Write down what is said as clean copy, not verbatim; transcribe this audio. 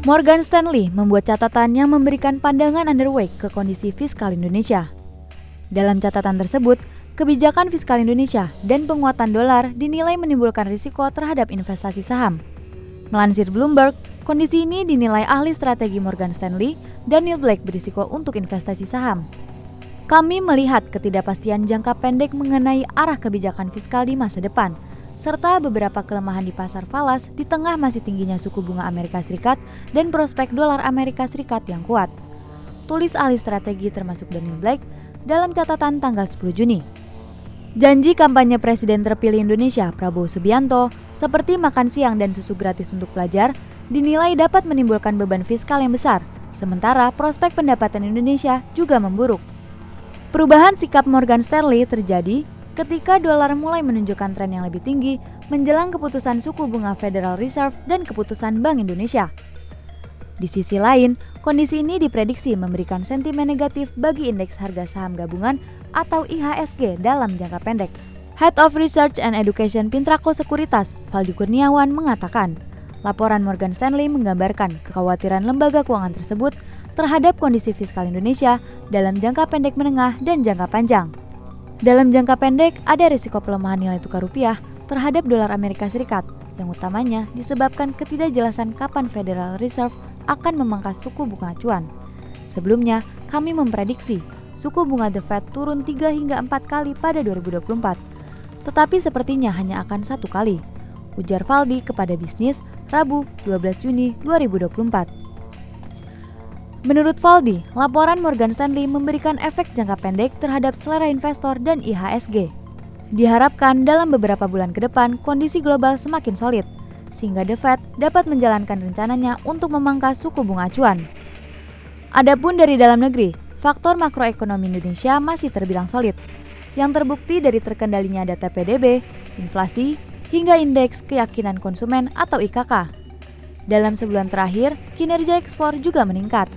Morgan Stanley membuat catatan yang memberikan pandangan underweight ke kondisi fiskal Indonesia. Dalam catatan tersebut, kebijakan fiskal Indonesia dan penguatan dolar dinilai menimbulkan risiko terhadap investasi saham. Melansir Bloomberg, kondisi ini dinilai ahli strategi Morgan Stanley, Daniel Blake, berisiko untuk investasi saham. Kami melihat ketidakpastian jangka pendek mengenai arah kebijakan fiskal di masa depan, serta beberapa kelemahan di pasar falas di tengah masih tingginya suku bunga Amerika Serikat dan prospek dolar Amerika Serikat yang kuat. Tulis ahli strategi termasuk Daniel Blake dalam catatan tanggal 10 Juni. Janji kampanye Presiden terpilih Indonesia, Prabowo Subianto, seperti makan siang dan susu gratis untuk pelajar, dinilai dapat menimbulkan beban fiskal yang besar, sementara prospek pendapatan Indonesia juga memburuk. Perubahan sikap Morgan Stanley terjadi ketika dolar mulai menunjukkan tren yang lebih tinggi menjelang keputusan suku bunga Federal Reserve dan keputusan Bank Indonesia. Di sisi lain, kondisi ini diprediksi memberikan sentimen negatif bagi indeks harga saham gabungan atau IHSG dalam jangka pendek. Head of Research and Education Pintrako Sekuritas, Valdi Kurniawan, mengatakan, laporan Morgan Stanley menggambarkan kekhawatiran lembaga keuangan tersebut terhadap kondisi fiskal Indonesia dalam jangka pendek menengah dan jangka panjang. Dalam jangka pendek, ada risiko pelemahan nilai tukar rupiah terhadap dolar Amerika Serikat, yang utamanya disebabkan ketidakjelasan kapan Federal Reserve akan memangkas suku bunga acuan. Sebelumnya, kami memprediksi suku bunga The Fed turun 3 hingga 4 kali pada 2024, tetapi sepertinya hanya akan 1 kali, ujar Valdi kepada Bisnis, Rabu 12 Juni 2024. Menurut Valdi, laporan Morgan Stanley memberikan efek jangka pendek terhadap selera investor dan IHSG. Diharapkan dalam beberapa bulan ke depan kondisi global semakin solid, sehingga The Fed dapat menjalankan rencananya untuk memangkas suku bunga acuan. Adapun dari dalam negeri, faktor makroekonomi Indonesia masih terbilang solid, yang terbukti dari terkendalinya data PDB, inflasi, hingga indeks keyakinan konsumen atau IKK. Dalam sebulan terakhir, kinerja ekspor juga meningkat.